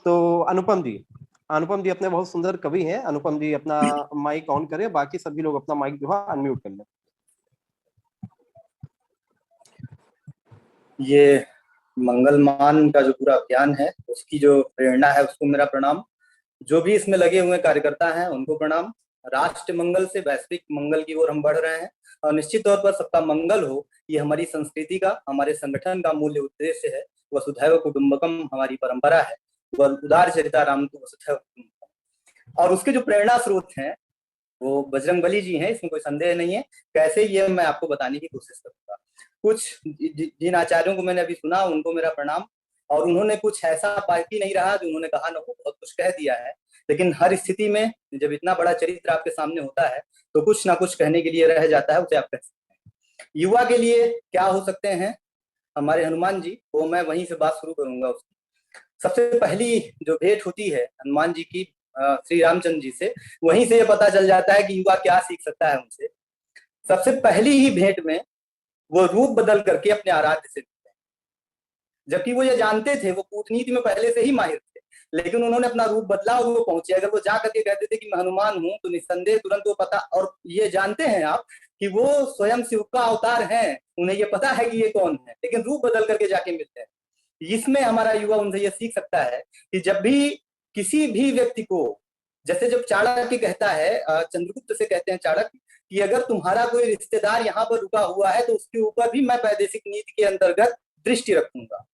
तो अनुपम जी अपने बहुत सुंदर कवि हैं। अनुपम जी अपना माइक ऑन करें, बाकी सभी लोग अपना माइक जो है अनम्यूट कर लें। ये मंगलमान का जो पूरा अभियान है उसकी जो प्रेरणा है उसको मेरा प्रणाम। जो भी इसमें लगे हुए कार्यकर्ता हैं उनको प्रणाम। राष्ट्र मंगल से वैश्विक मंगल की ओर हम बढ़ रहे हैं और निश्चित तौर पर सबका मंगल हो, ये हमारी संस्कृति का, हमारे संगठन का मूल्य उद्देश्य है। वसुधैव कुटुंबकम हमारी परंपरा है, उदार चरिता राम तो वसुधैव कुटुंबकम। और उसके जो प्रेरणा स्रोत हैं वो बजरंगबली जी हैं, इसमें कोई संदेह नहीं है। कैसे, ये मैं आपको बताने की कोशिश करूंगा। कुछ जिन आचार्यों को मैंने अभी सुना उनको मेरा प्रणाम। और उन्होंने कुछ ऐसा बाकी नहीं रहा जो उन्होंने कहा न हो, बहुत कुछ कह दिया है। लेकिन हर स्थिति में जब इतना बड़ा चरित्र आपके सामने होता है तो कुछ ना कुछ कहने के लिए रह जाता है, उसे आप कह सकते हैं। युवा के लिए क्या हो सकते हैं हमारे हनुमान जी, वो मैं वहीं से बात शुरू करूंगा। उसकी सबसे पहली जो भेंट होती है हनुमान जी की श्री रामचंद्र जी से, वहीं से ये पता चल जाता है कि युवा क्या सीख सकता है उनसे। सबसे पहली ही भेंट में वो रूप बदल करके अपने आराध्य से मिलते हैं, जबकि वो ये जानते थे, वो कूटनीति में पहले से ही माहिर थे, लेकिन उन्होंने अपना रूप बदला और वो पहुंचे। अगर वो जा करके कहते थे कि मैं हनुमान हूं तो निस्संदेह तुरंत वो पता, और ये जानते हैं आप कि वो स्वयं शिव का अवतार हैं, उन्हें ये पता है कि ये कौन है, लेकिन रूप बदल करके जाके मिलते हैं। इसमें हमारा युवा उनसे ये सीख सकता है कि जब भी किसी भी व्यक्ति को, जैसे जब चाणक्य कहता है, चंद्रगुप्त से कहते हैं चाणक्य कि अगर तुम्हारा कोई रिश्तेदार यहाँ पर रुका हुआ है तो उसके ऊपर भी मैं वैदेशिक नीति के अंतर्गत दृष्टि रखूंगा,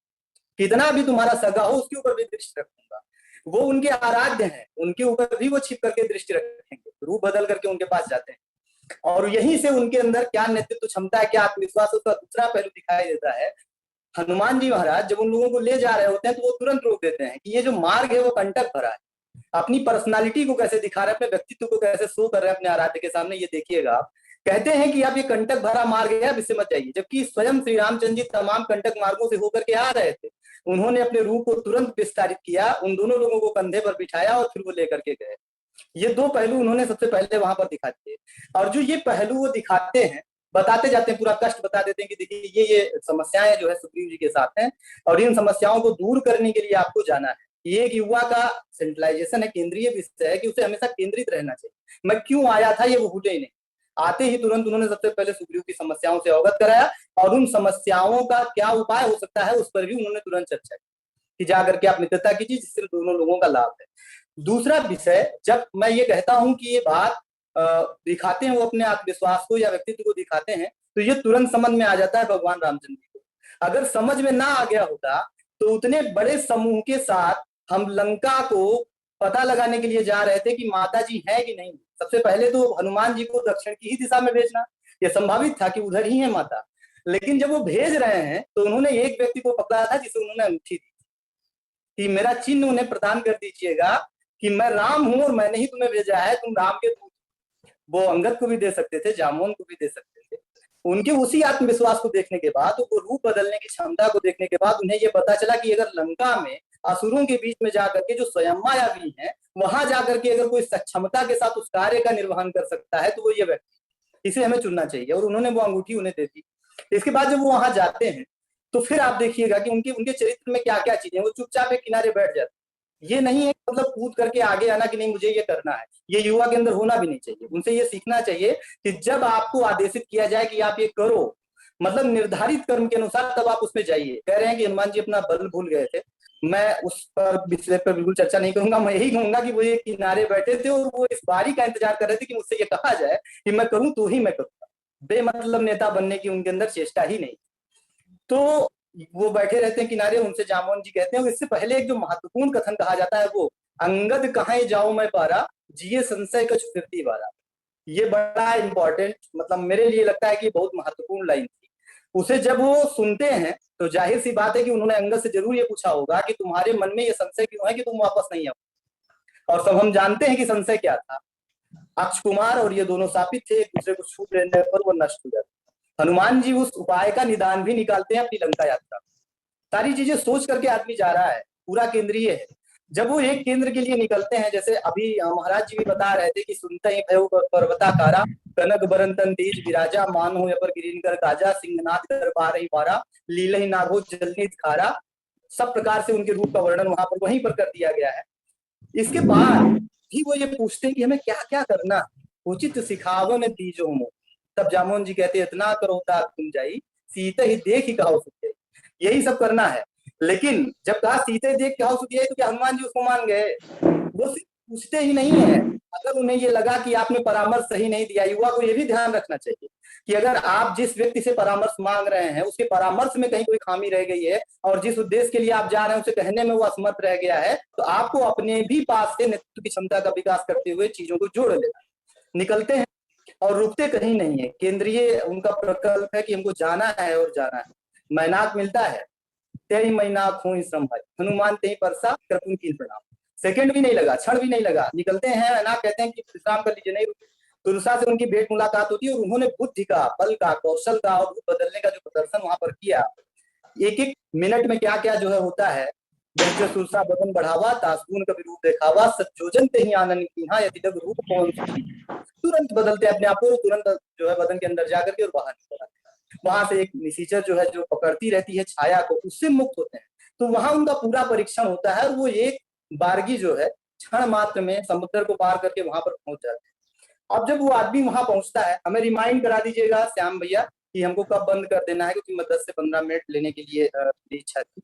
कितना भी तुम्हारा सगा हो उसके ऊपर भी दृष्टि रखूंगा। वो उनके आराध्य हैं, उनके ऊपर भी वो छिप करके दृष्टि रखेंगे, रूप बदल करके उनके पास जाते हैं। और यहीं से उनके अंदर क्या नेतृत्व क्षमता है, क्या आत्मविश्वास, उसका दूसरा पहलू दिखाई देता है। हनुमान जी महाराज जब उन लोगों को ले जा रहे होते हैं तो वो तुरंत रोक देते हैं कि ये जो मार्ग है वो कंटक भरा है। अपनी पर्सनालिटी को कैसे दिखा रहे हैं, अपने व्यक्तित्व को कैसे शो कर रहे हैं अपने आराध्य के सामने, ये देखिएगा आप। कहते हैं कि अब ये कंटक भरा मार्ग है, अब इससे मत जाइए, जबकि स्वयं श्री रामचंद्र जी तमाम कंटक मार्गों से होकर के आ रहे थे। उन्होंने अपने रूप को तुरंत विस्तारित किया, उन दोनों लोगों को कंधे पर बिठाया और फिर वो लेकर के गए। ये दो पहलू उन्होंने सबसे पहले वहां पर दिखा दिए। और जो ये पहलू वो दिखाते हैं, बताते जाते हैं, पूरा कष्ट बता देते हैं कि देखिए ये समस्याएं जो है सुग्रीव जी के साथ हैं और इन समस्याओं को दूर करने के लिए आपको जाना है। ये एक युवा का सेंट्रलाइजेशन है, केंद्रीय विषय है कि उसे हमेशा केंद्रित रहना चाहिए। मैं क्यों आया था ये वो भूले ही नहीं। आते ही तुरंत उन्होंने सबसे पहले सुग्रीव की समस्याओं से अवगत कराया और उन समस्याओं का क्या उपाय हो सकता है उस पर भी उन्होंने तुरंत चर्चा की कि जाकर के आप मित्रता कीजिए जिससे दोनों लोगों का लाभ है। दूसरा विषय, जब मैं ये कहता हूं कि ये बात दिखाते हैं वो अपने आत्मविश्वास को या व्यक्तित्व को दिखाते हैं, तो ये तुरंत समझ में आ जाता है भगवान रामचंद्र जी को। अगर समझ में ना आ गया होता तो उतने बड़े समूह के साथ हम लंका को पता लगाने के लिए जा रहे थे कि माता जी है कि नहीं। सबसे पहले तो हनुमान जी को दक्षिण की ही दिशा में भेजना, यह संभावित था कि उधर ही है माता। लेकिन जब वो भेज रहे हैं तो उन्होंने एक व्यक्ति को पकड़ा था जिसे उन्होंने अंगूठी दी कि मेरा चिन्ह उन्हें प्रदान कर दीजिएगा कि मैं राम हूं और मैंने ही तुम्हें भेजा है, तुम राम के दूत। वो अंगद को भी दे सकते थे, जामोन को भी दे सकते थे। उनके उसी आत्मविश्वास को देखने के बाद, वो रूप बदलने की क्षमता को देखने के बाद उन्हें ये पता चला कि अगर लंका में असुरों के बीच में जाकर के जो स्वयं मायावी है, वहां जाकर के अगर कोई सक्षमता के साथ उस कार्य का निर्वहन कर सकता है तो वो ये व्यक्ति, इसे हमें चुनना चाहिए। और उन्होंने वो अंगूठी उन्हें दे दी। इसके बाद जब वो वहां जाते हैं तो फिर आप देखिएगा कि उनके चरित्र में क्या क्या चीजें, वो चुपचाप एक किनारे बैठ जाते। ये नहीं है मतलब कूद करके आगे आना कि नहीं मुझे ये करना है, ये युवा के अंदर होना भी नहीं चाहिए। उनसे ये सीखना चाहिए कि जब आपको आदेशित किया जाए कि आप ये करो, मतलब निर्धारित कर्म के अनुसार, तब आप उसमें जाइए। कह रहे हैं कि हनुमान जी अपना बल भूल गए थे, मैं उस पर विषय पर बिल्कुल चर्चा नहीं करूंगा। मैं यही कहूंगा कि वो ये किनारे बैठे थे और वो इस बारी का इंतजार कर रहे थे कि मुझसे ये कहा जाए कि मैं करूं तो ही मैं करूंगा। बेमतलब नेता बनने की उनके अंदर चेष्टा ही नहीं। तो वो बैठे रहते हैं किनारे, उनसे जामोन जी कहते हैं। इससे पहले एक जो महत्वपूर्ण कथन कहा जाता है वो, अंगद कहाँ जाओ मैं पारा, जिये संशय कछ फिरती बारा। ये बड़ा इंपॉर्टेंट, मतलब मेरे लिए लगता है कि बहुत महत्वपूर्ण लाइन थी। उसे जब वो सुनते हैं तो जाहिर सी बात है कि उन्होंने अंगद से जरूर ये पूछा होगा कि तुम्हारे मन में ये संशय क्यों है कि तुम वापस नहीं आओ। और सब हम जानते हैं कि संशय क्या था। अक्ष कुमार और ये दोनों शापित थे, एक दूसरे को छू लेने पर वो नष्ट हो जाते। हनुमान जी उस उपाय का निदान भी निकालते हैं अपनी लंका यात्रा। सारी चीजें सोच करके आदमी जा रहा है, पूरा केंद्रीय है। जब वो एक केंद्र के लिए निकलते हैं, जैसे अभी महाराज जी भी बता रहे थे कि सुनते ही भय पर्वताकारा, कनक बरन तन तेज विराजा, मान हो अपर गिरिन कर काजा, सिंहनाद कर पा रही पारा, लीलहि नाभो जलनित खारा, सब प्रकार से उनके रूप का वर्णन वहां पर वहीं पर कर दिया गया है। इसके बाद भी वो ये पूछते हैं कि हमें क्या क्या करना, उचित सिखावन दीजो मो। तब जामोन जी कहते हैं, इतना करो तात तुम जाई, सीते ही देख ही कहो सुख, यही सब करना है। लेकिन जब कहा सीते देख कहो सुख, तो क्या हनुमान जी उसको मान गए? वो सिर्फ पूछते ही नहीं है, अगर उन्हें ये लगा कि आपने परामर्श सही नहीं दिया, युवा को ये भी ध्यान रखना चाहिए कि अगर आप जिस व्यक्ति से परामर्श मांग रहे हैं उसके परामर्श में कहीं कोई खामी रह गई है और जिस उद्देश्य के लिए आप जा रहे हैं उसे कहने में वो असमर्थ रह गया है, तो आपको अपने भी पास से नेतृत्व की क्षमता का विकास करते हुए चीजों को जोड़ लेना। निकलते हैं और रुकते कहीं नहीं है। केंद्रीय उनका प्रकल्प है कि हमको जाना है और जाना है। मैनाक मिलता है, तेई मैनाक हो श्रम भाई, हनुमान तेई परसा कृपुन की प्रणाम। सेकंड भी नहीं लगा, क्षण भी नहीं लगा, निकलते हैं। मैनाक कहते हैं कि विश्राम कर लीजिए, नहीं रुके। तुलसा से उनकी भेंट मुलाकात होती है और उन्होंने बुद्धि का, बल का, कौशल का और रूप बदलने का जो प्रदर्शन वहां पर किया, एक एक मिनट में क्या क्या जो है होता है। जैसे सुरसा बदन बढ़ावा, तासगुन कभी रूप दिखावा, सत्योजन ते ही आनंद की, हाँ यदि जब रूप कौन तुरंत बदलते अपने आप को, तुरंत जो है बदन के अंदर जाकर के और बाहर निकल आते हैं। वहां से एक निशाचर जो है जो पकड़ती रहती है छाया को, उससे मुक्त होते हैं। तो वहां उनका पूरा परीक्षण होता है और वो एक बारगी जो है क्षण मात्र में समुद्र को पार करके वहां पर पहुंच जाते हैं। अब जब वो आदमी वहां पहुंचता है, हमें रिमाइंड करा दीजिएगा श्याम भैया कि हमको कब बंद कर देना है, क्योंकि मैं 10 से 15 मिनट लेने के लिए इच्छा थी।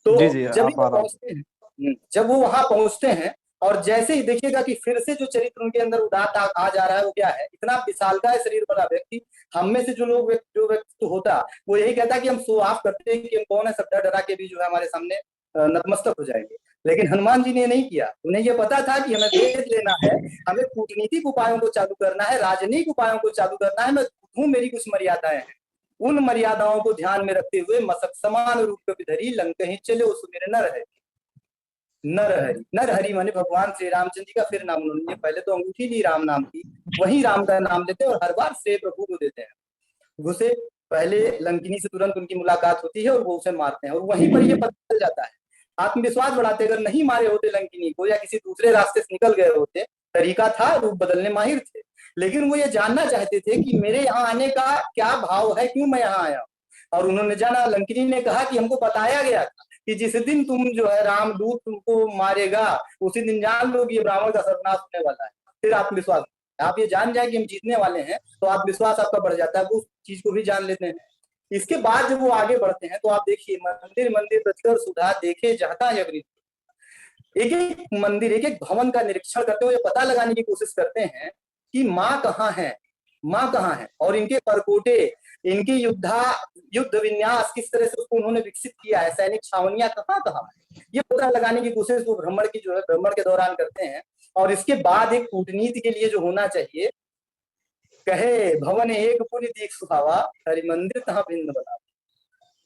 तो जी जी, जब आप वो आराम। पहुंचते हैं, जब वो वहां पहुंचते हैं और जैसे ही देखिएगा कि फिर से जो चरित्र उनके अंदर उदात आ जा रहा है, वो क्या है, इतना विशालकाय शरीर वाला व्यक्ति। हम में से जो व्यक्ति होता, वो यही कहता कि हम शो ऑफ करते हैं कि हम कौन है, सब डरा के भी जो है हमारे सामने नतमस्तक हो जाएंगे। लेकिन हनुमान जी ने नहीं किया, उन्हें यह पता था कि हमें वेद लेना है, हमें कूटनीतिक उपायों को चालू करना है, राजनीतिक उपायों को चालू करना है। मैं हूं, मेरी कुछ मर्यादाएं हैं, उन मर्यादाओं को ध्यान में रखते हुए मसक समान रूप विधरी लंक ही चले उसमें नर है। नरहरि, नरहरि माने भगवान श्री रामचंद्र जी का फिर नाम उन्होंने, पहले तो अंगूठी ली राम नाम की, वही राम का नाम लेते हैं और हर बार श्रेय प्रभु को देते हैं। उसे पहले लंकिनी से तुरंत उनकी मुलाकात होती है और वो उसे मारते हैं और वहीं पर ये पता चल जाता है। आत्मविश्वास बढ़ाते, अगर नहीं मारे होते लंकिनी को या किसी दूसरे रास्ते से निकल गए होते, तरीका था, रूप बदलने माहिर थे, लेकिन वो ये जानना चाहते थे कि मेरे यहाँ आने का क्या भाव है, क्यों मैं यहाँ आया। और उन्होंने जाना, लंकिनी ने कहा कि हमको बताया गया था कि जिस दिन तुम जो है रामदूत तुमको मारेगा, उसी दिन जान लो कि ये ब्राह्मण का सर्वनाश होने वाला है। फिर आत्मविश्वास, आप ये जान जाए कि हम जीतने वाले हैं तो आत्मविश्वास आपका बढ़ जाता है, वो उस चीज को भी जान लेते हैं। इसके बाद जब वो आगे बढ़ते हैं तो आप देखिए, मंदिर मंदिर प्रतिकर सुधा देखे जहता अग्नि। एक एक मंदिर, एक एक भवन का निरीक्षण करते हुए पता लगाने की कोशिश करते हैं कि माँ कहाँ है, माँ कहाँ है, और इनके परकोटे, इनके युद्ध विन्यास किस तरह से उसको उन्होंने विकसित किया है, सैनिक छावनियां कहाँ कहाँ है, ये पता लगाने की कोशिश वो भ्रमण की जो है भ्रमण के दौरान करते हैं। और इसके बाद एक कूटनीति के लिए जो होना चाहिए, कहे भवन एक पुण्य दीख सुहावा, हरि मंदिर तहाँ भिन्न बना।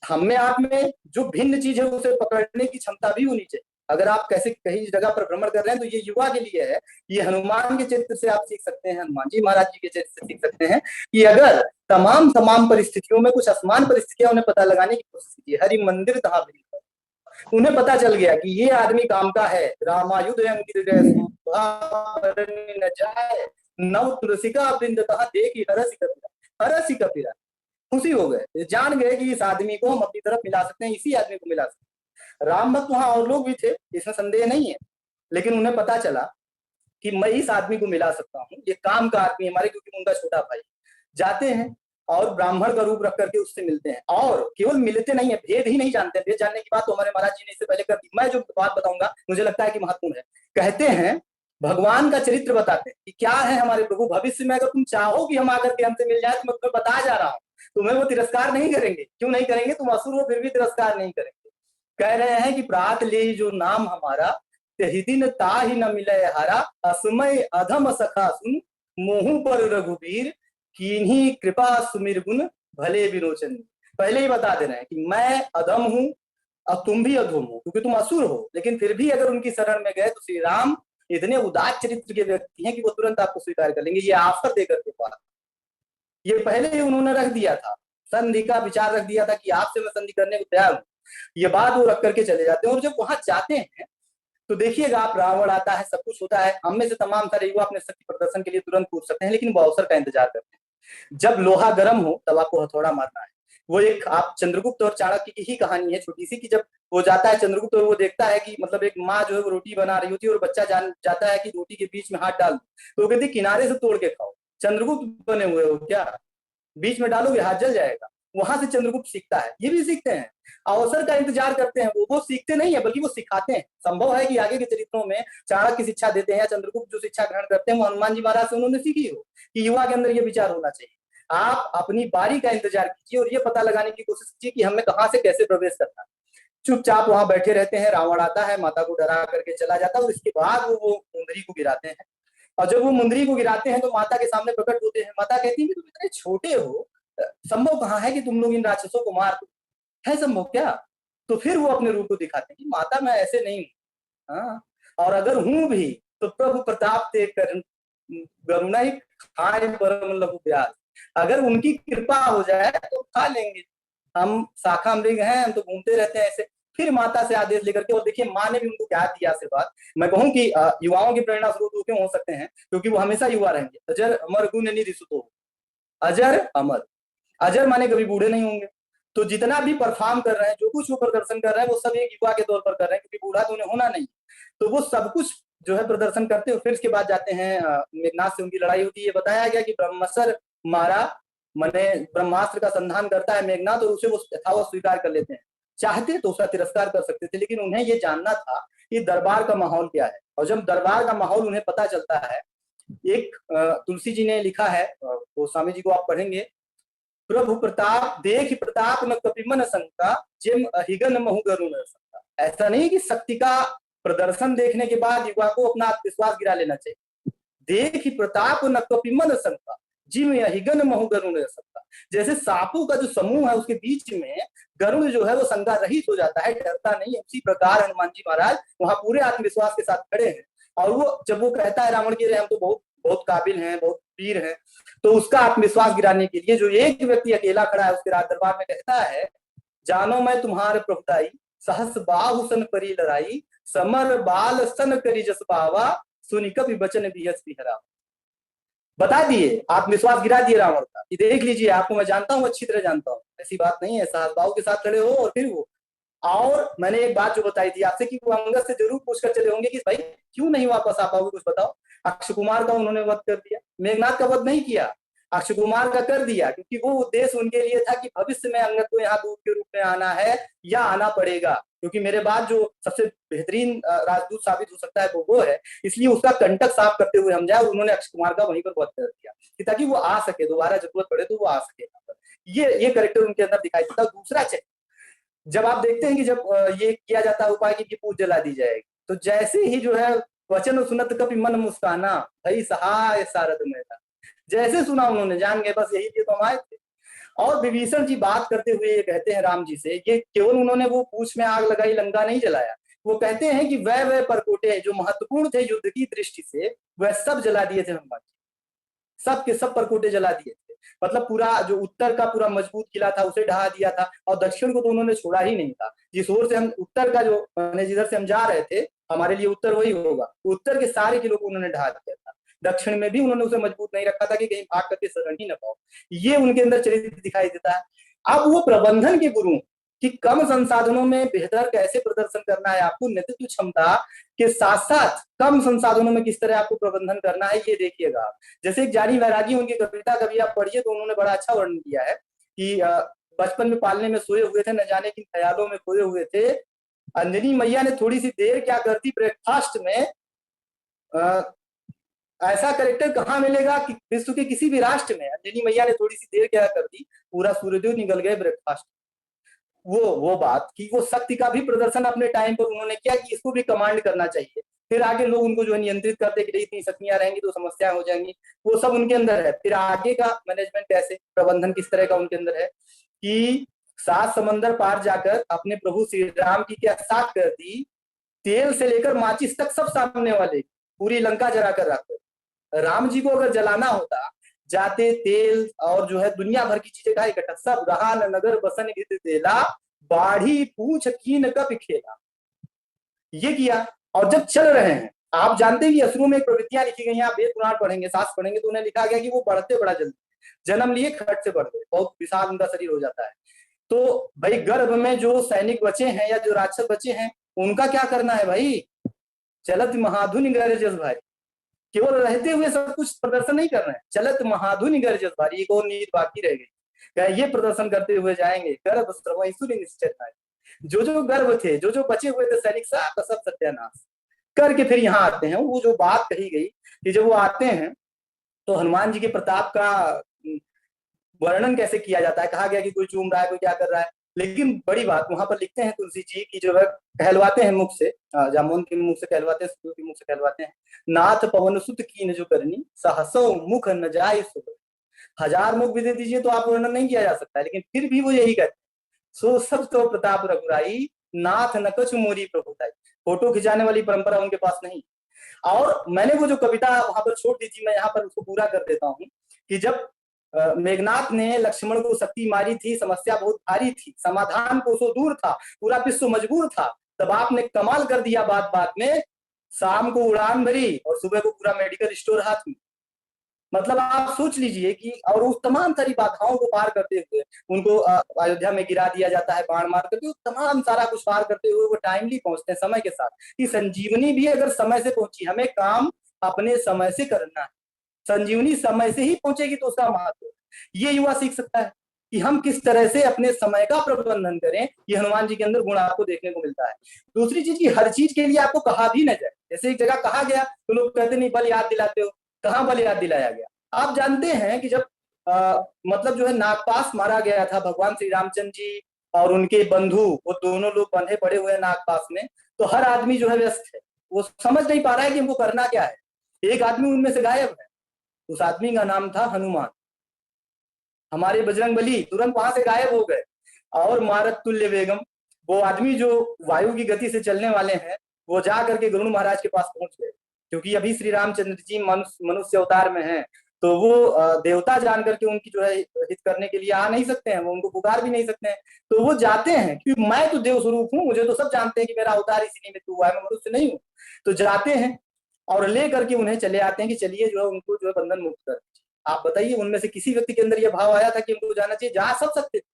हमें आप में जो भिन्न चीज है उसे पकड़ने की क्षमता भी होनी चाहिए। अगर आप कैसे कहीं जगह पर भ्रमण कर रहे हैं तो ये युवा के लिए है। ये हनुमान के चरित्र से आप सीख सकते हैं, हनुमान जी महाराज जी के चरित्र से सीख सकते हैं कि अगर तमाम परिस्थितियों में कुछ असमान परिस्थितियां उन्हें पता लगाने की कोशिश की, हरि मंदिर तहाँ भिन्न, उन्हें पता चल गया कि ये आदमी काम का है। रामायुध न जाए नव तुलसिका वृंद तहाँ देखी हरसी कपीरा, खुशी हो गए, जान गए कि इस आदमी को हम अपनी तरफ मिला सकते हैं, इसी आदमी को मिला सकते हैं। राम भक्त वहां और लोग भी थे, इसमें संदेह नहीं है, लेकिन उन्हें पता चला कि मैं इस आदमी को मिला सकता हूँ, ये काम का आदमी हमारे, क्योंकि उनका छोटा भाई। जाते हैं और ब्राह्मण का रूप रख करके उससे मिलते हैं, और केवल मिलते नहीं है, भेद ही नहीं जानते। भेद जानने की बात तो हमारे महाराज जी ने इससे पहले कर दी। मैं जो बात बताऊंगा मुझे लगता है कि महत्वपूर्ण है। कहते हैं, भगवान का चरित्र बताते हैं कि क्या है हमारे प्रभु, भविष्य में अगर तुम चाहो कि हम आकर के हमसे मिल जाए तो मैं तुम्हें बता जा रहा हूँ, तुम्हें वो तिरस्कार नहीं करेंगे। क्यों नहीं करेंगे, तुम असुर हो फिर भी तिरस्कार नहीं करेंगे। कह रहे हैं कि प्रात ले जो नाम हमारा, तेहि दिन ताहि न मिले हारा, असमय अधम सखा सुन, मोहू पर रघुबीर, कीन्ही कृपा सुमिर गुण भले विरोचन। पहले ही बता दे रहे हैं कि मैं अधम हूं और तुम भी अधम हो, क्योंकि तुम असुर हो, लेकिन फिर भी अगर उनकी शरण में गए तो श्री राम इतने उदार चरित्र के व्यक्ति हैं कि वो तुरंत आपको स्वीकार कर लेंगे। ये ऑफर देकर के बात, ये पहले ही उन्होंने रख दिया था, संधि का विचार रख दिया था कि आपसे मैं संधि करने को तैयार हूं। ये बात वो रख करके चले जाते हैं। और जब वहां जाते हैं तो देखिएगा आप, रावण आता है, सब कुछ होता है। हम में से तमाम सारे युवा अपने शक्ति प्रदर्शन के लिए तुरंत पूछ सकते हैं, लेकिन वो अवसर का इंतजार करते हैं। जब लोहा गर्म हो तब आपको हथौड़ा मारना है, वो एक आप चंद्रगुप्त और चाणक्य की ही कहानी है छोटी सी, कि जब वो जाता है चंद्रगुप्त और वो देखता है कि मतलब एक माँ जो है वो रोटी बना रही होती है और बच्चा जान जाता है कि रोटी के बीच में हाथ डाल, तो वो कहती किनारे से तोड़ के खाओ। चंद्रगुप्त बने हुए हो क्या, बीच में डालोगे हाथ जल जाएगा। वहां से चंद्रगुप्त सीखता है, ये भी सीखते हैं, अवसर का इंतजार करते हैं। वो सीखते नहीं है बल्कि वो सिखाते हैं। संभव है कि आगे के चरित्रों में चाणक्य की शिक्षा देते हैं या चंद्रगुप्त जो शिक्षा ग्रहण करते हैं वो हनुमान जी महाराज से उन्होंने सीखी हो कि युवा के अंदर ये विचार होना चाहिए। आप अपनी बारी का इंतजार कीजिए और ये पता लगाने की कोशिश कीजिए कि हमें कहाँ से कैसे प्रवेश करना है। चुपचाप वहां बैठे रहते हैं, रावण आता है, माता को डरा करके चला जाता है और इसके बाद वो मुंदरी को गिराते हैं। और जब वो मुंदरी को गिराते हैं तो माता के सामने प्रकट होते हैं। माता कहती है कि तुम इतने छोटे हो, संभव कहाँ है कि तुम लोग इन राक्षसों को मार दो, है संभव क्या? तो फिर वो अपने रूप को दिखाते हैं कि माता मैं ऐसे नहीं हूँ, हाँ, और अगर हूं भी तो प्रभु प्रताप देख कर गरुणा ही खाए परम लघु प्यास। अगर उनकी कृपा हो जाए तो खा लेंगे, हम शाखा मृग हैं, हम तो घूमते रहते हैं ऐसे। फिर माता से आदेश लेकर के, और देखिए माँ ने भी उनको क्या दिया आशीर्वाद। मैं कहूँ कि युवाओं की प्रेरणा स्रोत क्यों हो सकते हैं, क्योंकि वो हमेशा युवा रहेंगे। अजर अमर गुण निधि सुतो, अजर अमर, अजर माने कभी बूढ़े नहीं होंगे। तो जितना भी परफॉर्म कर रहे हैं, जो कुछ वो प्रदर्शन कर रहे हैं, वो सब एक युवा के तौर पर कर रहे हैं, क्योंकि बूढ़ा तो उन्हें होना नहीं। तो वो सब कुछ जो है प्रदर्शन करते हो। फिर इसके बाद जाते हैं मेघनाथ से उनकी लड़ाई होती है। बताया गया कि ब्रह्मसर मारा, मैंने ब्रह्मास्त्र का संधान करता है मेघनाथ और उसे वो यथावत स्वीकार कर लेते हैं। चाहते तो उसका तिरस्कार कर सकते थे, लेकिन उन्हें ये जानना था कि दरबार का माहौल क्या है। और जब दरबार का माहौल उन्हें पता चलता है, एक तुलसी जी ने लिखा है, गोस्वामी जी को आप पढ़ेंगे, प्रभु प्रताप देख प्रताप न कपिमन शंका, जिम अहिगन महु गरुण शंका। ऐसा नहीं कि शक्ति का प्रदर्शन देखने के बाद युवा को अपना आत्मविश्वास गिरा लेना चाहिए। देख प्रताप न कपिमन शंका, जिम अहिगन महु गरुण शंका। जैसे सांपों का जो समूह है उसके बीच में गरुड़ जो है वो शंका रहित हो जाता है, डरता नहीं है। उसी प्रकार हनुमान जी महाराज वहां पूरे आत्मविश्वास के साथ खड़े हैं। और वो जब वो कहता है रावण की, हम तो बहुत बहुत काबिल हैं, बहुत वीर हैं, तो उसका आत्मविश्वास गिराने के लिए जो एक व्यक्ति अकेला खड़ा है उसके राज दरबार में कहता है, जानो मैं तुम्हारे प्रभुताई, सहस बाहु सन परी लड़ाई, समर बाल सन करी जस बावा, सुनि कवि वचन बिहस बिहरा। बता दिए, आत्मविश्वास गिरा दिए रावण का कि देख लीजिए आपको मैं जानता हूँ, अच्छी तरह जानता हूँ, ऐसी बात नहीं है। सहस बाहु के साथ खड़े हो और फिर वो। और मैंने एक बात जो बताई थी आपसे कि वो अंगद से जरूर पूछकर चले होंगे कि भाई क्यों नहीं वापस आ पाओगे, कुछ बताओ। अक्षय कुमार का उन्होंने वध कर दिया, मेघनाथ का वध नहीं किया, अक्षय कुमार का कर दिया, क्योंकि वो उद्देश्य उनके लिए था कि भविष्य में अंगद को यहाँ दूत के रूप में आना है या आना पड़ेगा, क्योंकि मेरे बाद जो सबसे बेहतरीन राजदूत साबित हो सकता है वो है। इसलिए उसका कंटक साफ करते हुए हम जाए, और उन्होंने अक्षय कुमार का वहीं पर वध कर दिया कि ताकि वो आ सके, दोबारा जरूरत पड़े तो वो आ सके। ये कैरेक्टर उनके अंदर दिखाई देता। दूसरा चेक, जब आप देखते हैं कि जब ये किया जाता है उपाय की पूज जला दी जाएगी, तो जैसे ही जो है वचन सुनत कभी मन मुस्काना, भई सहाय सारद में था, जैसे सुना उन्होंने जान गए बस यही तो हम आए थे। और विभीषण जी बात करते हुए ये कहते हैं राम जी से, ये केवल उन्होंने वो पूछ में आग लगाई, लंका नहीं जलाया। वो कहते हैं कि वह परकोटे जो महत्वपूर्ण थे युद्ध की दृष्टि से, वह सब जला दिए थे हनुमान जी, सब के सब परकोटे जला दिए थे। मतलब पूरा जो उत्तर का पूरा मजबूत किला था उसे ढहा दिया था, और दक्षिण को तो उन्होंने छोड़ा ही नहीं था। जिस ओर से हम उत्तर का जो जिधर से हम जा रहे थे, हमारे लिए उत्तर वही होगा, उत्तर के सारे किलों को उन्होंने ढहा दिया था। दक्षिण में भी उन्होंने उसे मजबूत नहीं रखा था कि कहीं भाग करके शरण ही न पाओ। ये उनके अंदर चरित्र दिखाई देता है। अब वो प्रबंधन के गुरु कि कम संसाधनों में बेहतर कैसे प्रदर्शन करना है, आपको नेतृत्व क्षमता के साथ साथ कम संसाधनों में किस तरह आपको प्रबंधन करना है, ये देखिएगा। जैसे एक जानी वैरागी, उनकी कविता कभी आप पढ़िए तो उन्होंने बड़ा अच्छा वर्णन किया है कि बचपन में पालने में सोए हुए थे, न जाने किन ख्यालों में खोए हुए थे। अंजनी मैया ने थोड़ी सी देर क्या करती ब्रेकफास्ट में, ऐसा करेक्टर कहाँ मिलेगा कि विश्व के किसी भी राष्ट्र में। अंजनी मैया ने थोड़ी सी देर क्या कर दी, पूरा सूर्योदय निकल गए ब्रेकफास्ट। वो बात कि वो शक्ति का भी प्रदर्शन अपने टाइम पर उन्होंने किया कि इसको भी कमांड करना चाहिए। फिर आगे लोग उनको जो है नियंत्रित करते कि इतनी शक्तियां रहेंगी तो समस्या हो जाएंगी, वो सब उनके अंदर है। फिर आगे का मैनेजमेंट कैसे, प्रबंधन किस तरह का उनके अंदर है कि 7 समंदर पार जाकर अपने प्रभु श्री राम की क्या साथ कर दी, तेल से लेकर माचिस तक सब सामने वाले, पूरी लंका जला कर रखते। राम जी को अगर जलाना होता, जाते तेल और जो है दुनिया भर की चीजें का इकट्ठा, सब रहा नगर बसन गिर देला, बाढ़ी पूछ कीन कप खेला, ये किया। और जब चल रहे हैं, आप जानते हैं कि असुरों में एक प्रवृत्तियां लिखी गई हैं, आप वेद पुराण पढ़ेंगे, शास्त्र पढ़ेंगे तो उन्हें लिखा गया कि वो बढ़ते बड़ा जल्दी, जन्म लिए खट से बढ़ते, बहुत विशाल उनका शरीर हो जाता है। तो भाई गर्भ में जो सैनिक बचे हैं या जो राक्षस बचे हैं, उनका क्या करना है भाई? चलत महाधुनि गरजस भारी, केवल रहते हुए सब कुछ प्रदर्शन नहीं कर रहे हैं, चलत महाधुनि गरजस भारी, एक और नींद बाकी रह गई, क्या ये प्रदर्शन करते हुए जाएंगे? गर्भ श्रवण सूर्य निश्चय था। जो गर्भ थे, जो बचे हुए थे सैनिक, सब सब सत्यानाश करके फिर यहाँ आते हैं। वो जो बात कही गई कि जब वो आते हैं तो हनुमान जी के प्रताप का वर्णन कैसे किया जाता है, कहा गया कि कोई चूम रहा है, कोई क्या कर रहा है, लेकिन बड़ी बात वहां पर लिखते हैं तुलसी जी की, जो है कहलवाते हैं मुख से, जामुन के मुख से कहलवाते हैं, के मुख से कहलवाते हैं, नाथ पवन सुत कीन जो करनी, सहसो मुख न जाए सुख। हजार मुख भी दे दीजिए तो आप वर्णन नहीं किया जा सकता है, लेकिन फिर भी वो यही कहते हैं, सो सब तो प्रताप रघुराई, नाथ न कछु मोरी प्रभुताई। फोटो खिंचाने वाली परंपरा उनके पास नहीं। और मैंने वो जो कविता वहां पर छोड़ दी थी, मैं यहाँ पर उसको पूरा कर देता हूँ कि जब मेघनाथ ने लक्ष्मण को शक्ति मारी थी, समस्या बहुत भारी थी, समाधान को सो दूर था, पूरा विश्व मजबूर था, तब आपने कमाल कर दिया बात बात में, शाम को उड़ान भरी और सुबह को पूरा मेडिकल स्टोर हाथ में। मतलब आप सोच लीजिए कि, और उस तमाम सारी बाधाओं को पार करते हुए उनको अयोध्या में गिरा दिया जाता है बाण मार करके, तमाम सारा कुछ पार करते हुए वो टाइमली पहुंचते हैं समय के साथ। कि संजीवनी भी अगर समय से पहुंची, हमें काम अपने समय से करना है, संजीवनी समय से ही पहुंचेगी तो उसका महत्व ये युवा सीख सकता है कि हम किस तरह से अपने समय का प्रबंधन करें। ये हनुमान जी के अंदर गुण आपको देखने को मिलता है। दूसरी चीज की हर चीज के लिए आपको कहा भी न जाए, जैसे एक जगह कहा गया तो लोग कहते नहीं बल याद दिलाते हो, कहाँ बल याद दिलाया गया? आप जानते हैं कि जब मतलब जो है नागपाश मारा गया था, भगवान श्री रामचंद्र जी और उनके बंधु, वो दोनों लोग बंधे पड़े हुए हैं नागपाश में, तो हर आदमी जो है व्यस्त है, वो समझ नहीं पा रहा है कि हमको करना क्या है। एक आदमी उनमें से गायब है, उस आदमी का नाम था हनुमान। हमारे बजरंगबली तुरंत वहां से गायब हो गए। और मारत तुल्य वेगम, वो आदमी जो वायु की गति से चलने वाले हैं, वो जा करके गरुड़ महाराज के पास पहुंच गए, क्योंकि अभी श्री रामचंद्र जी मनुष्य अवतार में हैं, तो वो देवता जान करके उनकी जो है हित करने के लिए आ नहीं सकते हैं, वो उनको पुकार भी नहीं सकते हैं। तो वो जाते हैं, क्योंकि मैं तो देव स्वरूप हूँ, मुझे तो सब जानते हैं कि मेरा अवतार इसी में हुआ है, मैं मनुष्य नहीं हूँ। तो जाते हैं और ले करके उन्हें चले आते हैं कि चलिए जो है उनको जो है बंधन मुक्त कर। आप बताइए, उनमें से किसी व्यक्ति के अंदर यह भाव आया था कि उनको जाना चाहिए? जा सब सकते थे,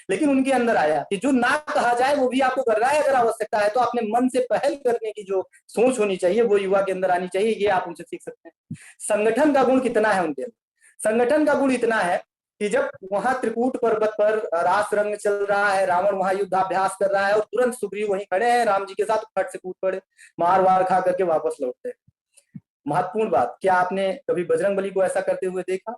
लेकिन उनके अंदर आया कि जो ना कहा जाए वो भी आपको करना है, अगर आवश्यकता है तो अपने मन से पहल करने की जो सोच होनी चाहिए वो युवा के अंदर आनी चाहिए। ये आप उनसे सीख सकते हैं। संगठन का गुण कितना है उनके अंदर? संगठन का गुण इतना है कि जब वहां त्रिकूट पर्वत पर रास रंग चल रहा है, रावण वहां युद्धाभ्यास कर रहा है और तुरंत सुग्रीव वहीं खड़े हैं राम जी के साथ, फट से कूद पड़े, मार वार खा करके वापस लौटते हैं। महत्वपूर्ण बात, क्या आपने कभी बजरंगबली को ऐसा करते हुए देखा?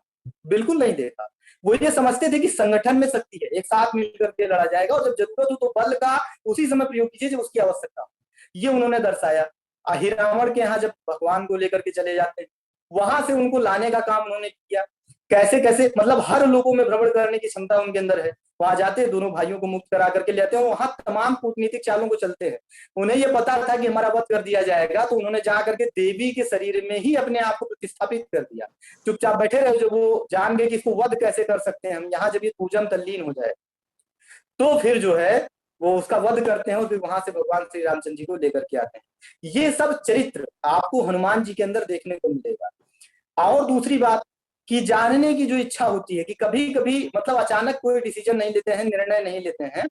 बिल्कुल नहीं देखा। वो ये समझते थे कि संगठन में शक्ति है, एक साथ मिलकर के लड़ा जाएगा, और जब जरूरत हो तो बल का उसी समय प्रयोग कीजिए जब उसकी आवश्यकता हो। ये उन्होंने दर्शाया। हिरावण के यहाँ जब भगवान को लेकर के चले जाते हैं, वहां से उनको लाने का काम उन्होंने किया। कैसे कैसे, मतलब हर लोगों में भ्रमण करने की क्षमता उनके अंदर है। वहां जाते हैं, दोनों भाइयों को मुक्त करा करके ले आते हैं, वहां तमाम कूटनीतिक चालों को चलते हैं। उन्हें यह पता था कि हमारा वध कर दिया जाएगा, तो उन्होंने जा करके देवी के शरीर में ही अपने आप को प्रतिस्थापित कर दिया। चुपचाप बैठे रहे, जब वो जान गए कि इसको वध कैसे कर सकते हैं हम, यहाँ जब ये पूजन तल्लीन हो जाए तो फिर जो है वो उसका वध करते हैं, और फिर वहां से भगवान श्री रामचंद्र जी को लेकर के आते हैं। ये सब चरित्र आपको हनुमान जी के अंदर देखने को मिलेगा। और दूसरी बात कि जानने की जो इच्छा होती है कि कभी कभी मतलब अचानक कोई डिसीजन नहीं लेते हैं, निर्णय नहीं लेते हैं,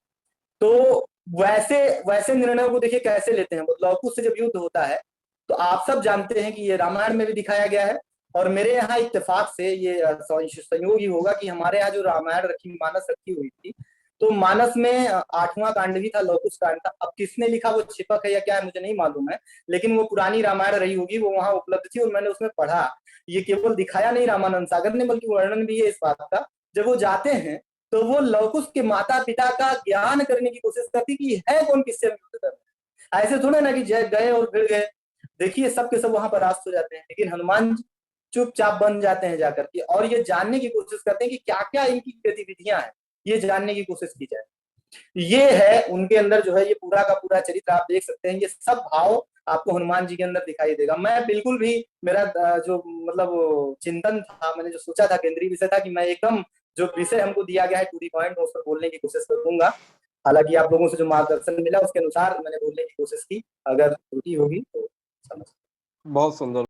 तो वैसे वैसे निर्णयों को देखिए कैसे लेते हैं। लौकुश से जब युद्ध होता है तो आप सब जानते हैं कि ये रामायण में भी दिखाया गया है, और मेरे यहाँ इत्तेफाक से ये संयोग ही होगा कि हमारे यहाँ जो रामायण रखी, मानस रखी हुई थी, तो मानस में 8वां कांड भी था, लौकुश कांड था। अब किसने लिखा वो छिपक है या क्या है मुझे नहीं मालूम है, लेकिन वो पुरानी रामायण रही होगी, वो वहां उपलब्ध थी और मैंने उसमें पढ़ा। ये केवल दिखाया नहीं रामानंद सागर ने, बल्कि वर्णन भी है इस बात का। जब वो जाते हैं तो वो लवकुश के माता पिता का ज्ञान करने की कोशिश करती कि है कौन किससे युद्ध कर रहा है। ऐसे थोड़े ना कि गए और भिड़ गए, देखिए सब के सब वहां पर रास्त हो जाते हैं, लेकिन हनुमान चुपचाप बन जाते हैं जाकर के, और ये जानने की कोशिश करते हैं कि क्या क्या इनकी गतिविधियां हैं, ये जानने की कोशिश की जाए। ये है उनके अंदर जो है, ये पूरा का पूरा चरित्र आप देख सकते हैं। ये सब भाव आपको हनुमान जी के अंदर दिखाई देगा। मैं बिल्कुल भी, मेरा जो मतलब चिंतन था, मैंने जो सोचा था, केंद्रीय विषय था कि मैं एकदम जो विषय हमको दिया गया है टू दी पॉइंट, उस पर बोलने की कोशिश करूंगा। हालांकि आप लोगों से जो मार्गदर्शन मिला उसके अनुसार मैंने बोलने की कोशिश की, अगर त्रुटि होगी तो समझ। बहुत सुंदर।